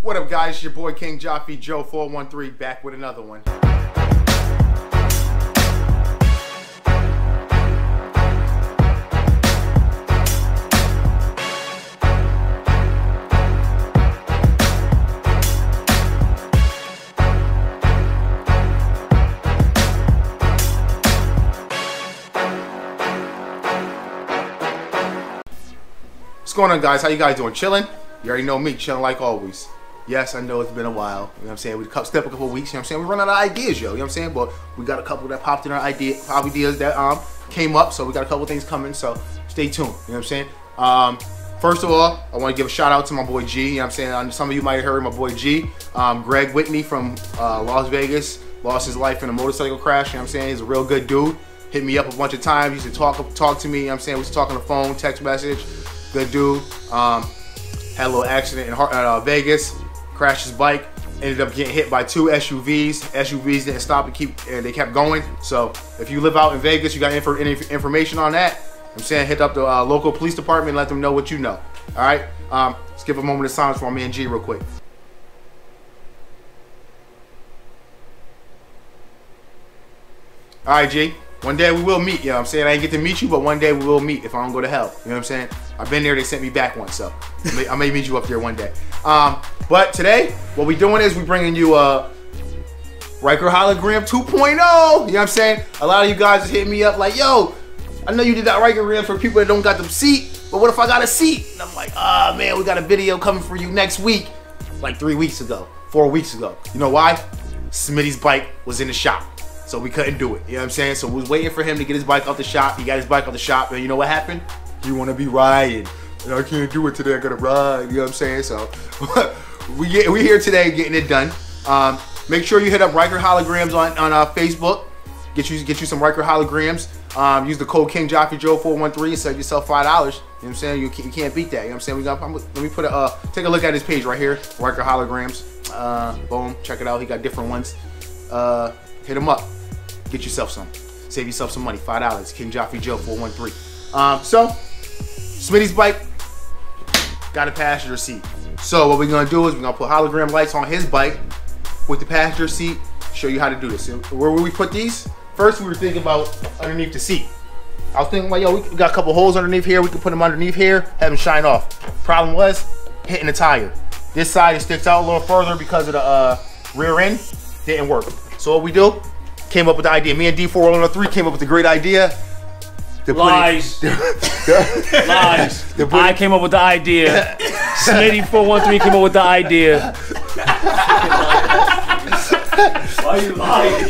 What up, guys? It's your boy King Jaffe Joe 413 back with another one. What's going on, guys? How you guys doing? Chilling? You already know me, chilling like always. Yes, I know it's been a while. You know what I'm saying? We stepped a couple of weeks. You know what I'm saying? We run out of ideas, yo. You know what I'm saying? But we got a couple that popped in our ideas that came up. So we got a couple things coming. So stay tuned. You know what I'm saying? First of all, I want to give a shout out to my boy G. You know what I'm saying? Some of you might have heard my boy G. Greg Whitney from Las Vegas lost his life in a motorcycle crash. You know what I'm saying? He's a real good dude. Hit me up a bunch of times. Used to talk to me. You know what I'm saying? We used to talk on the phone, text message. Good dude. Had a little accident in Vegas. Crashed his bike. Ended up getting hit by two SUVs. SUVs didn't stop and they kept going. So if you live out in Vegas, you got any information on that, I'm saying hit up the local police department and let them know what you know. All right. Let's give a moment of silence for my man G real quick. All right, G. One day we will meet, you know what I'm saying? I ain't get to meet you, but one day we will meet if I don't go to hell. You know what I'm saying? I've been there, they sent me back once, so I may meet you up there one day. But today, what we doing is we bringing you Ryker Hologram 2.0. You know what I'm saying? A lot of you guys is hitting me up like, yo, I know you did that Ryker Gram for people that don't got the seat, but what if I got a seat? And I'm like, ah, man, we got a video coming for you next week. Like 3 weeks ago, 4 weeks ago. You know why? Smitty's bike was in the shop. So we couldn't do it, you know what I'm saying? So we was waiting for him to get his bike out the shop. He got his bike out the shop, and you know what happened? He wanna be riding. And I can't do it today, I gotta ride, you know what I'm saying? So we here today getting it done. Make sure you hit up Ryker Holograms on Facebook. Get you some Ryker Holograms. Use the code King Jaffe Joe 413 and save yourself $5. You know what I'm saying? You can't beat that, you know what I'm saying? Let me put take a look at his page right here, Ryker Holograms. Boom, check it out, he got different ones. Hit him up. Get yourself some. Save yourself some money. $5. King Jaffe Joe 413. So, Smitty's bike got a passenger seat. So what we're gonna do is we're gonna put hologram lights on his bike with the passenger seat. Show you how to do this. So where will we put these? First, we were thinking about underneath the seat. I was thinking like, yo, we got a couple holes underneath here. We could put them underneath here, have them shine off. Problem was hitting the tire. This side it sticks out a little further because of the rear end. Didn't work. So what we do? Came up with the idea. Me and D4103 came up with a great idea. Lies. Lies. I came up with the idea. Smitty 413 came up with the idea. Why are you lying?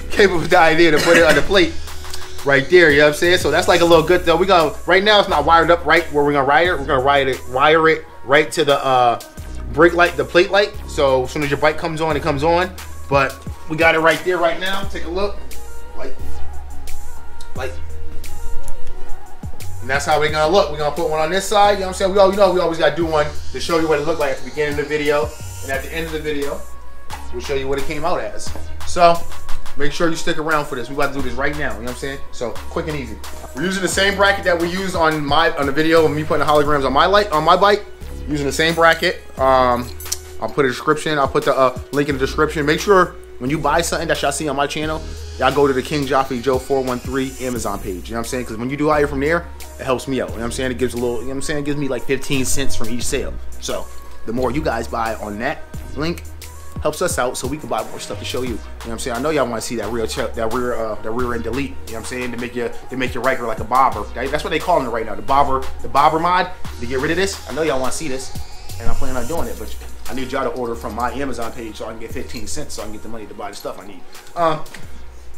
Came up with the idea to put it on the plate right there. You know what I'm saying? So that's like a little good though. Right now it's not wired up right where we're gonna wire it. We're gonna wire it right to the brake light, the plate light. So as soon as your bike comes on, it comes on. But we got it right there right now. Take a look. Like. And that's how we're gonna look. We're gonna put one on this side, you know what I'm saying? We always gotta do one to show you what it looked like at the beginning of the video. And at the end of the video, we'll show you what it came out as. So make sure you stick around for this. We about to do this right now, you know what I'm saying? So quick and easy. We're using the same bracket that we used on the video of me putting the holograms on my bike. Using the same bracket. I'll put a description. I'll put the link in the description. Make sure when you buy something that y'all see on my channel, y'all go to the King Jaffe Joe 413 Amazon page. You know what I'm saying? Because when you do hire from there, it helps me out. You know what I'm saying? It gives a little, you know what I'm saying? It gives me like 15 cents from each sale. So the more you guys buy on that link, helps us out so we can buy more stuff to show you. You know what I'm saying? I know y'all want to see that rear end delete. You know what I'm saying? To make your Ryker like a bobber. That's what they calling it right now. The bobber mod. To get rid of this. I know y'all want to see this, and I'm planning on doing it, but I need y'all to order from my Amazon page so I can get 15 cents so I can get the money to buy the stuff I need. All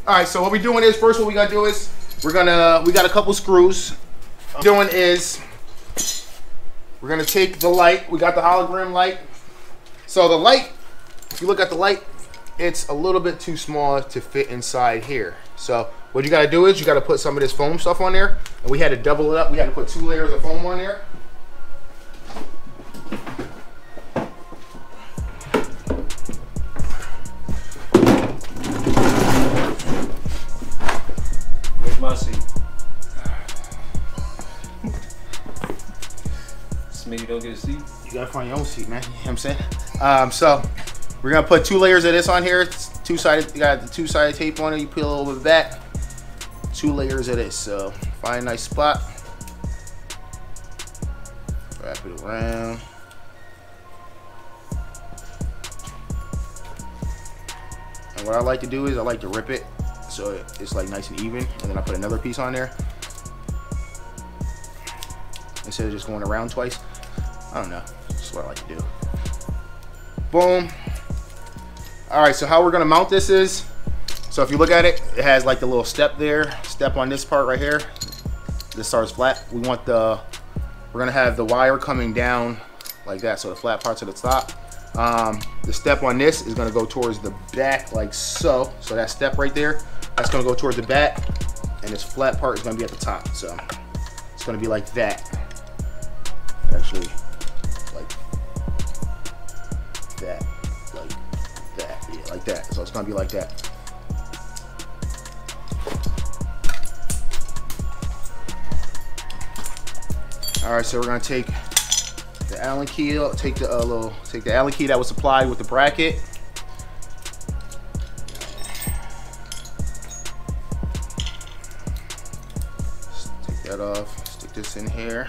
right, so what we're doing is, first what we gotta do is, we got a couple screws. What we're doing is, we're gonna take the light. We got the hologram light. So the light, if you look at the light, it's a little bit too small to fit inside here. So what you gotta do is, you gotta put some of this foam stuff on there. And we had to double it up. We had to put 2 layers of foam on there. My seat. Smitty don't get a seat? You gotta find your own seat, man. You know what I'm saying? So we're gonna put 2 layers of this on here. It's two-sided. You got the 2-sided tape on it. You peel it over the back. 2 layers of this. So find a nice spot. Wrap it around. And what I like to do is I like to rip it so it's like nice and even, and then I put another piece on there instead of just going around twice. I don't know. That's what I like to do. Boom. All right, so how we're gonna mount this is, so if you look at it, it has like the little step there, step on this part right here. This starts flat. We're gonna have the wire coming down like that, so the flat part's at the top. The step on this is gonna go towards the back like so. So that step right there, that's gonna go towards the back, and this flat part is gonna be at the top. So it's gonna be like that. Actually, like that, yeah, like that. So it's gonna be like that. All right, so we're gonna take the Allen key, take the Allen key that was supplied with the bracket. Just take that off, stick this in here.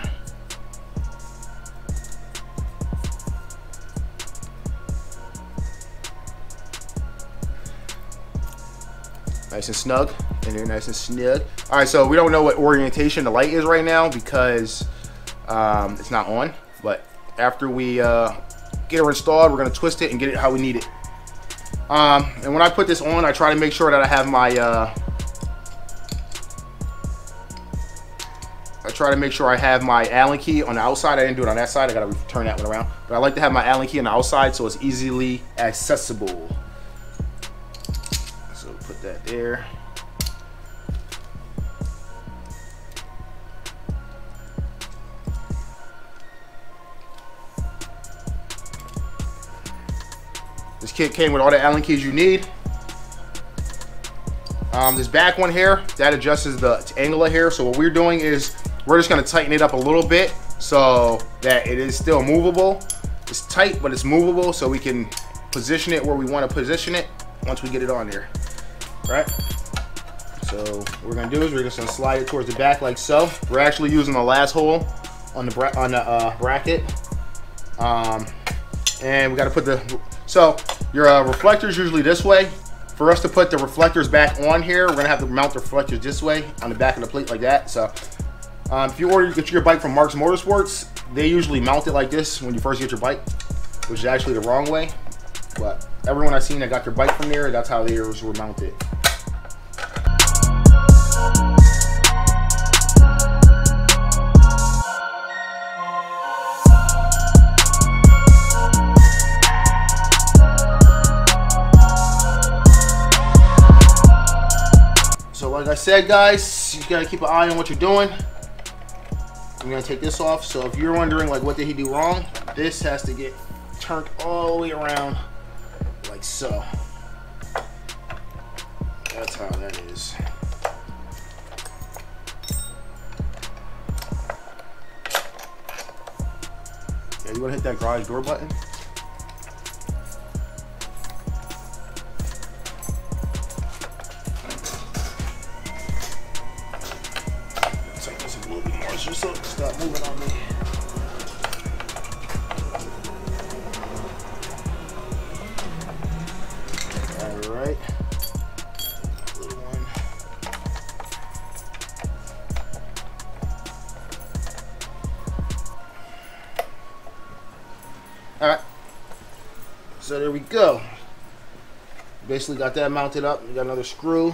Nice and snug, in there, nice and snug. All right, so we don't know what orientation the light is right now because it's not on, but after we get her installed, we're gonna twist it and get it how we need it. And when I put this on, I try to make sure that I have my Allen key on the outside. I didn't do it on that side. I gotta turn that one around. But I like to have my Allen key on the outside so it's easily accessible. So put that there. This kit came with all the Allen keys you need. This back one here, that adjusts the angle of here. So what we're doing is we're just gonna tighten it up a little bit so that it is still movable. It's tight, but it's movable, so we can position it where we want to position it once we get it on there. Right? So what we're gonna do is we're just gonna slide it towards the back like so. We're actually using the last hole on the bracket. And we gotta put so your reflector's usually this way. For us to put the reflectors back on here, we're gonna have to mount the reflectors this way on the back of the plate like that. So if you get your bike from Marks Motorsports, they usually mount it like this when you first get your bike, which is actually the wrong way. But everyone I've seen that got their bike from there, that's how theirs were mounted. Like I said, guys, you gotta keep an eye on what you're doing. I'm gonna take this off. So if you're wondering like what did he do wrong, this has to get turned all the way around like so. That's how that is. Yeah, you wanna hit that garage door button? Stop moving on me. All right. Little one. All right. So there we go. Basically got that mounted up. We got another screw.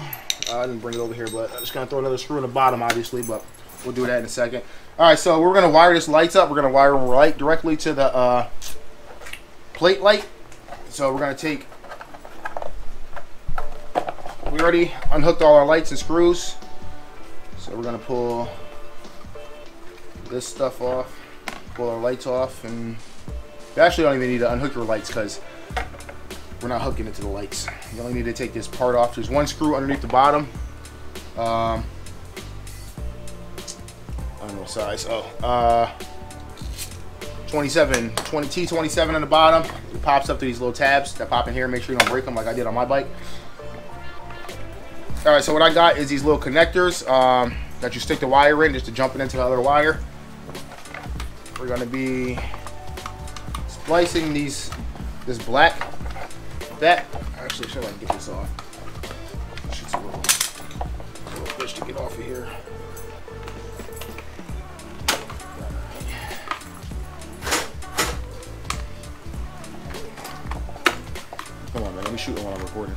I didn't bring it over here, but I'm just gonna throw another screw in the bottom, obviously, but we'll do that in a second. All right, so we're gonna wire this lights up. We're gonna wire them right directly to the plate light. So we're gonna take, we already unhooked all our lights and screws. So we're gonna pull this stuff off, pull our lights off, and you actually don't even need to unhook your lights because we're not hooking it to the lights. You only need to take this part off. There's one screw underneath the bottom. I don't know what size. 22 T27 on the bottom. It pops up to these little tabs that pop in here. Make sure you don't break them like I did on my bike. All right, so what I got is these little connectors that you stick the wire in just to jump it into the other wire. We're gonna be splicing this black. Actually, should I get this off? Shit's a little bitch to get off of here. Come on, man. Let me shoot it while I'm recording.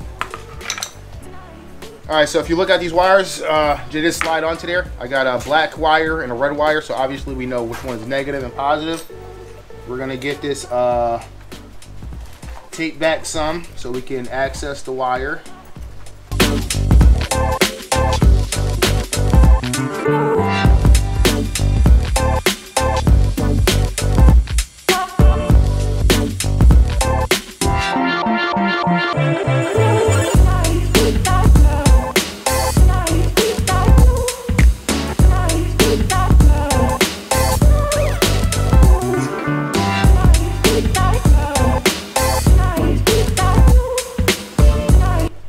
All right, so if you look at these wires, they just slide onto there. I got a black wire and a red wire, so obviously we know which one is negative and positive. We're gonna get this tape back some so we can access the wire.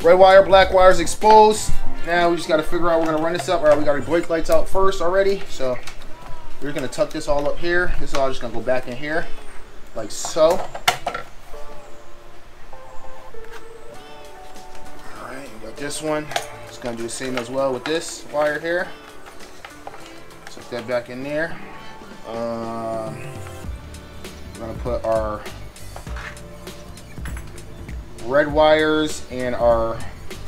Red wire, black wire is exposed. Now we just got to figure out we're going to run this up. All right, we got our brake lights out first already. So we're going to tuck this all up here. This is all just going to go back in here like so. All right, we got this one. Just going to do the same as well with this wire here. Tuck that back in there. We're going to put our red wires and our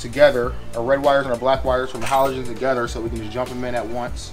red wires and our black wires from the halogen together so we can just jump them in at once.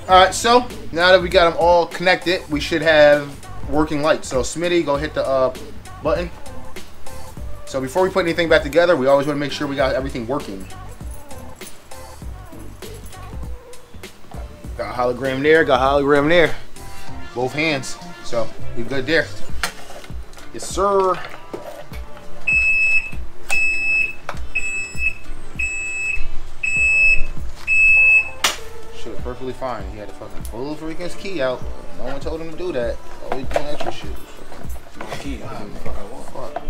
Alright, so now that we got them all connected, we should have working lights. So Smitty, go hit the button. So before we put anything back together, we always want to make sure we got everything working. Got a hologram there, got a hologram there. Both hands. So we good there. Yes, sir. Perfectly fine. He had to fucking pull the freaking key out. No one told him to do that. Always doing extra shit. My key. Fuck.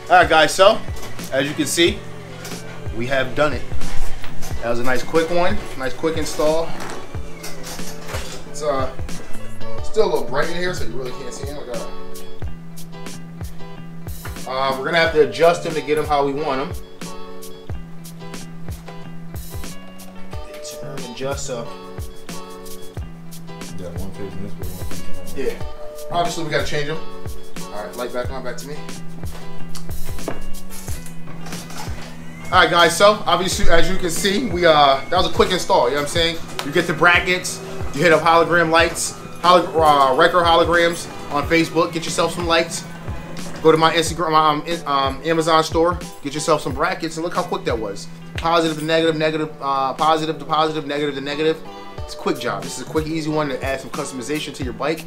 Alright guys, so as you can see, we have done it. That was a nice quick one, nice quick install. It's still a little bright in here, so you really can't see him. We're gonna have to adjust them to get them how we want them. They turn and adjust up. Yeah, one facing this way, one facing that. Yeah, obviously we gotta change them. All right, light back on, back to me. Alright guys, so obviously as you can see, we that was a quick install, you know what I'm saying? You get the brackets, you hit up hologram lights, Ryker holograms on Facebook, get yourself some lights. Go to my Instagram, my Amazon store, get yourself some brackets, and look how quick that was. Positive to negative, positive to positive, negative to negative. It's a quick job. This is a quick, easy one to add some customization to your bike.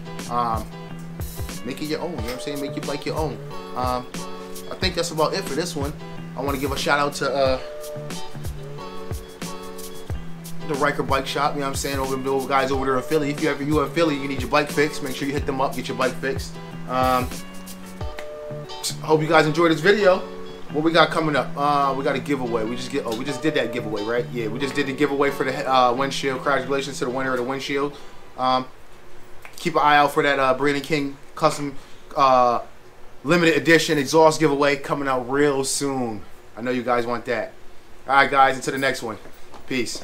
Make it your own, you know what I'm saying? Make your bike your own. I think that's about it for this one. I want to give a shout out to the Ryker Bike Shop, you know what I'm saying? Over the guys over there in Philly. If you are in Philly, you need your bike fixed, make sure you hit them up, get your bike fixed. Hope you guys enjoyed this video. What we got coming up? We got a giveaway. We just did that giveaway, right? Yeah, we just did the giveaway for the windshield. Congratulations to the winner of the windshield. Keep an eye out for that Brandon King custom limited edition exhaust giveaway coming out real soon. I know you guys want that. All right, guys, until the next one. Peace.